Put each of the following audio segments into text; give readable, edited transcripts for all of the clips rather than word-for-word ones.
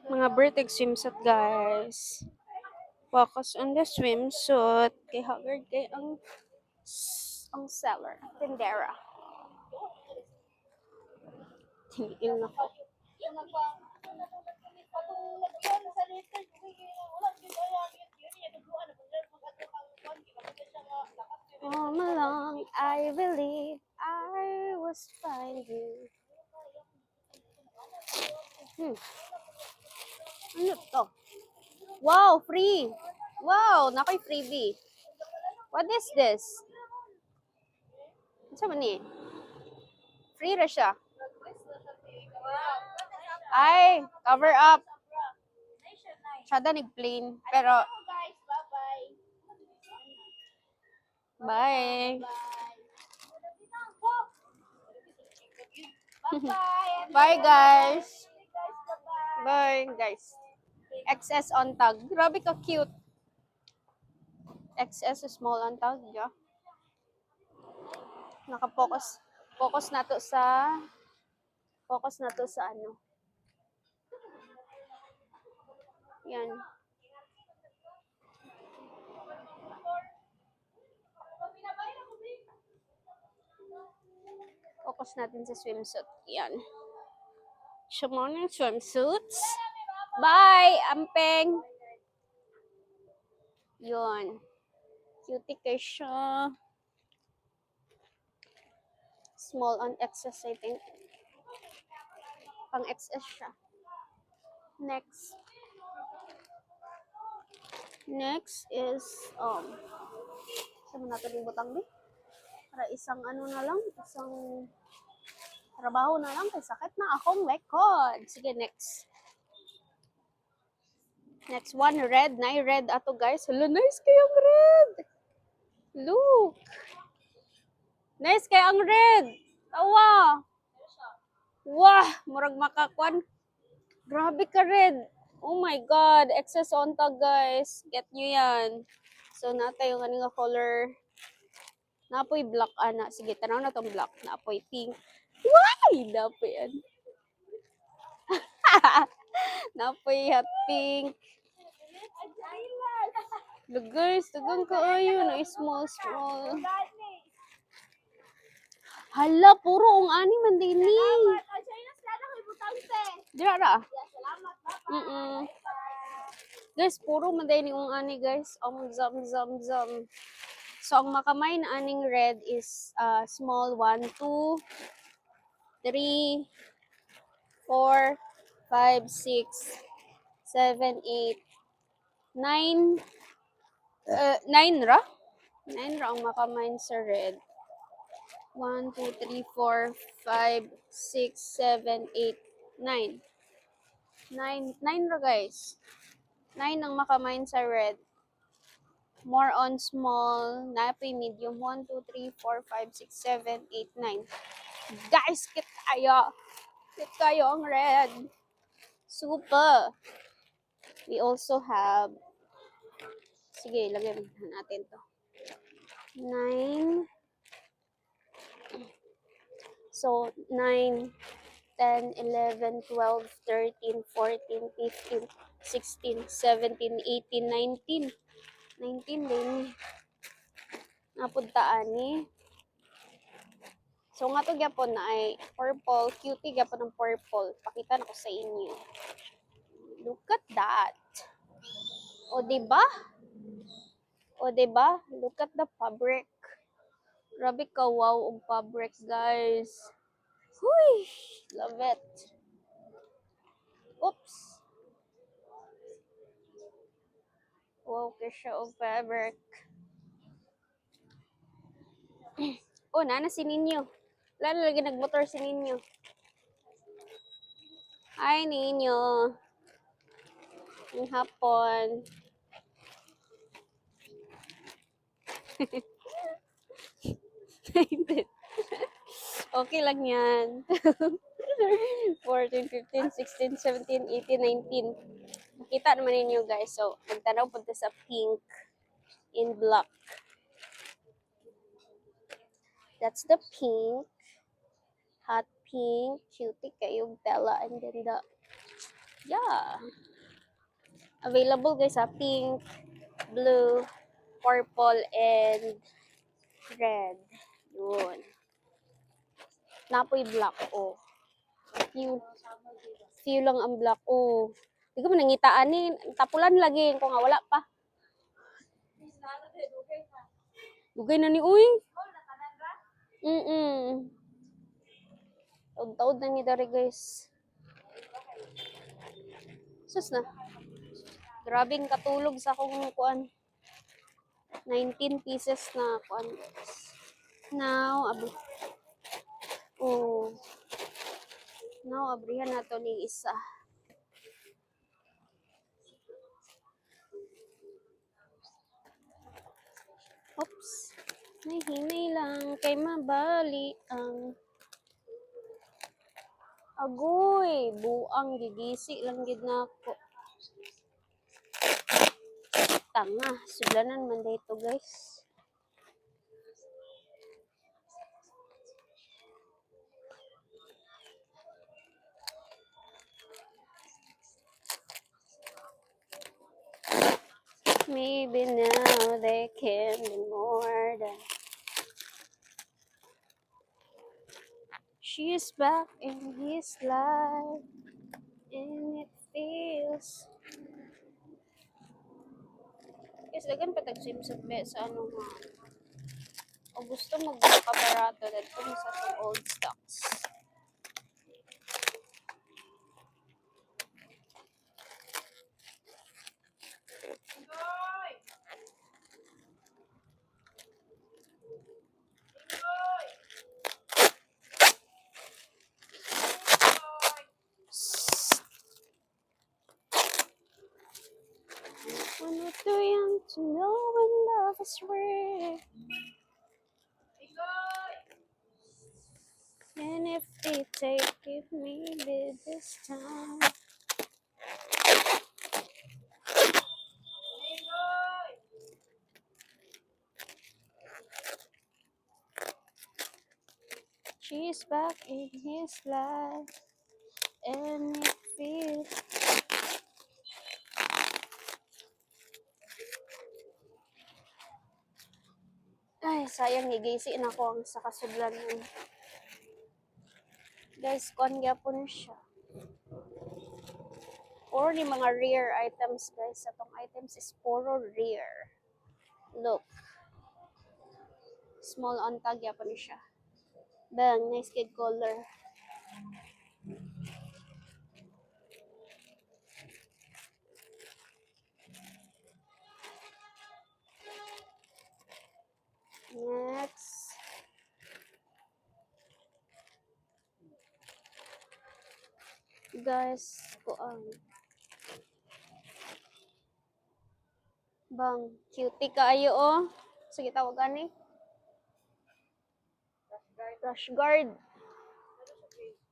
Mga Bertex swimsuit, guys. Focus on the swimsuit. Kay haggard kay ang seller, tindera. Tingin na ko. All along, I believe I was finding. Ano to? Wow, free! Wow, nakoy freebie. What is this? Ano sa ni? Free ra siya. Ay, cover up. Sada nag-plain. Pero, bye. Bye, guys. Bye, guys. XS on tag. Grabe ka cute. XS small on tag, yeah. Naka-focus. Focus na to sa ano. Yan. Focus natin sa swimsuit. Yan. Show mo ng swimsuits. Bye, ampeng. Yun. Cutie kay siya. Small on XS, I think. Pang XS siya. Next. Next is, saan mo natin yung butang din? Para isang ano na lang, isang trabaho na lang, kay sakit na akong likod. Sige, next. Next one, red. Na red ato, guys. Hello, nice kayang red. Look. Nice kayang red. Tawa. Wah, murag makakwan. Grabe ka red. Oh my God. Excess on tag, guys. Get nyo yan. So, nata yung kanina color. Napoy black, ana. Sige, tanaw na tong black. Napoy pink. Why? Napoy yan. Napoy hot pink. Look, guys. Tagang kaayo na small. Hala, puro ang ani man din ni. Dira. Guys, puro man din yung ani, guys. Zam. So, ang makamay na aning red is small 1, 2, 3, 4, 5, 6, 7, 8, 9. 9 ra? 9 ra ang makamay sa red. 1, 2, 3, 4, 5, 6, 7, 8, 9. 9 ra, guys. 9 ang makamay sa red. More on small, napi medium. 1, 2, 3, 4, 5, 6, 7, 8, 9. Guys, kit kayo. Kit kayo ang red. Super. We also have, sige, lagyan natin to. 9. So, 9, 10, 11, 12, 13, 14, 15, 16, 17, 18, 19. 19 din. Napuntaan ni. So, nga to gyapon na ay purple. Cutie gyapon ng purple. Pakita na ko sa inyo. Look at that. O, diba? Look at the fabric. Grabe ka, wow, ang fabric, guys. Huy! Love it. Oops. Wow, kasya ang fabric. Oh, nana si Ninyo. Lalo lagi nagmotor si Ninyo. Hi, Ninyo. Ang hapon. Okay lang yan. 14, 15, 16, 17, 18, 19. Makita naman ninyo, guys. So, nagtanaw punta sa pink in black. That's the pink. Hot pink. Cutie kayong tela. And then the Yeah. Available guys sa pink, blue, purple, and red. Yun. Napoy black, oh. Few, few lang ang black, oh. Di ko man nangitaan ni. Tapulan lagi ko nga wala pa. Dugay na ni uy. Mm-mm. Taod-taod na ni dari guys. Sus na. Grabing katulog sa akong kuan. 19 pieces na kuan guys. Now, oh. Now, abrihan na to ni isa. Oops. May hinay lang kay mabali ang agoy. Buang gigisi lang gid nako. Tanga. Sudlanan man dito guys. Maybe now they can be more than. She's back in his life, and it feels. Guys, lagan pa tag-swimsuit sa ano nga. O gusto magpabarato dito sa itong old stocks. When we're too young to know when love is real. And if they take it, maybe this time. She's back in his life, and it feels. Ay, sayang nigisi na ko ang sa kasudlan nun. Guys, kuan gyapon siya. Puro ni mga rare items guys. Itong items is puro rare. Look. Small on tag gyapon siya. Bang, nice kid color. Next. Guys, kuan. Bang, cutie kaayo oh. Sige tawagan ni. Rush guard.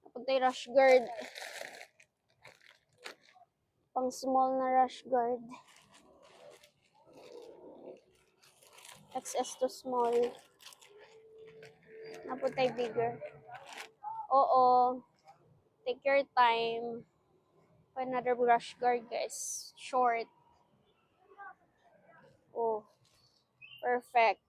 Napuntay rush guard. Pang small na rush guard. XS to small. Napuntay bigger. Oo. Take your time. Another rush guard guys. Short. Oh. Perfect.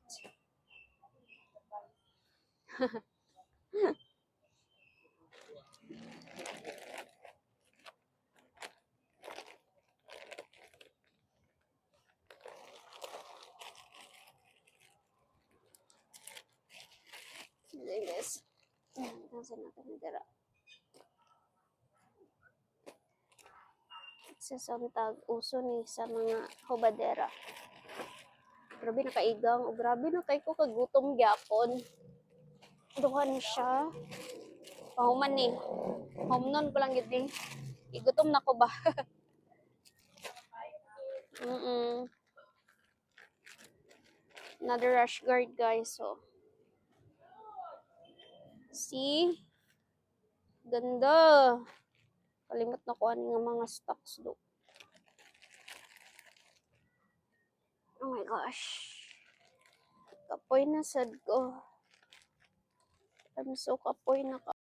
Sige guys. Nasaan natin na dira? Sasamtag uso ni sa mga hobadera. Grabe nakaigang. O grabe na kay ko kagutom gyapon. Duhan siya. Pahuman ni. Homnon ko lang gid ni. Igutom na ko ba? Another rush guard guys. So. See? Ganda. Kalimot na ko ani nga mga stocks do. Oh my gosh. Kapoy na sad ko. I'm so kapoy na ka.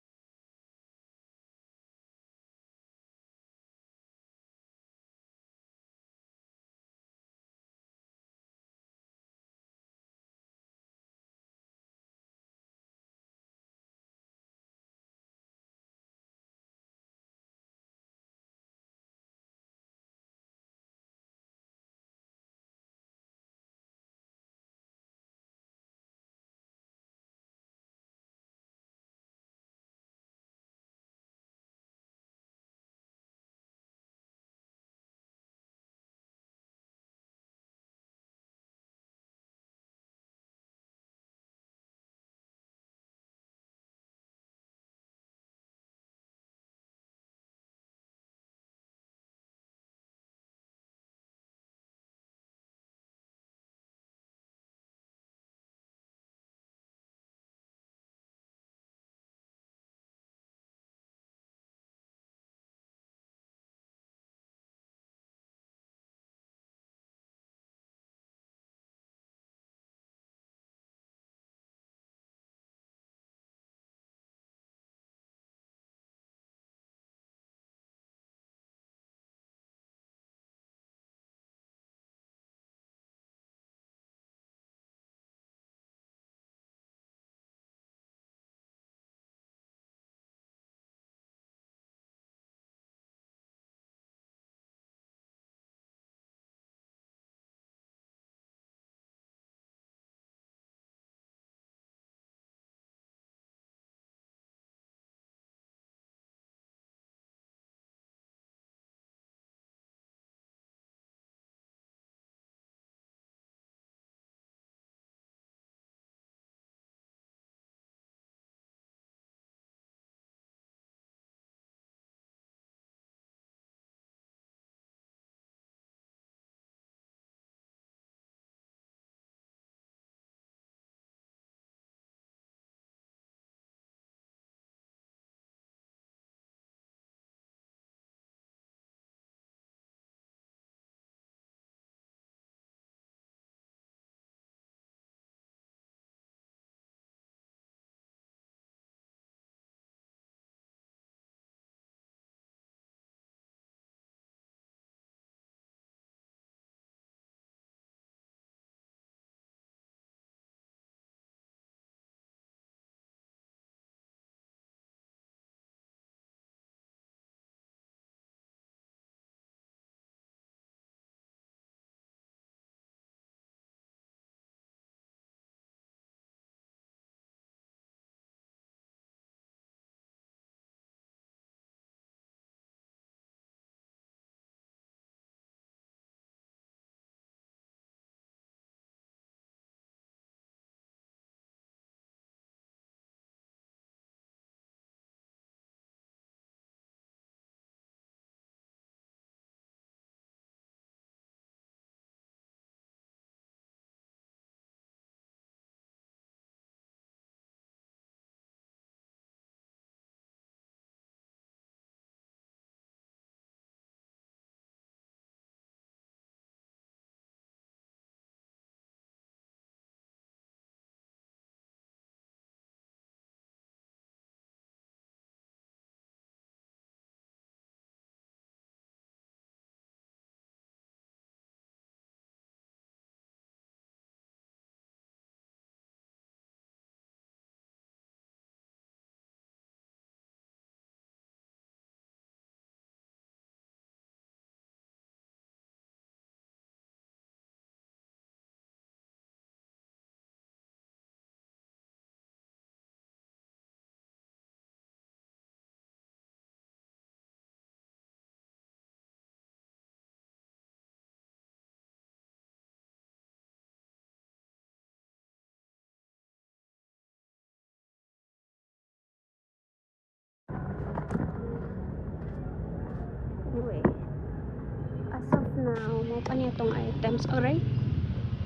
now. Mo pa niya tong items. Alright?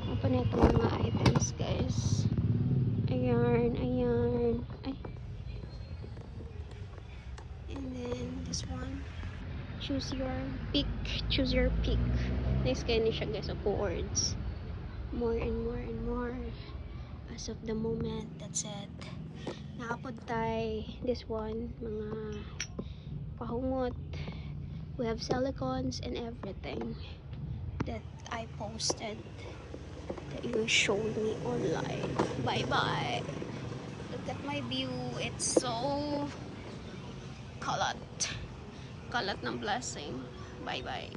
Mo pa niya tong mga items, guys. Ayan, ayan. Ay. And then, this one. Choose your pick. Choose your pick. Nice kayo ni siya, guys, of words. More and more and more. As of the moment, that's it. Naapod tayo. This one, mga pahungot. We have silicons and everything that I posted that you showed me online. Bye bye. Look at my view. It's so kalat ng blessing. Bye bye.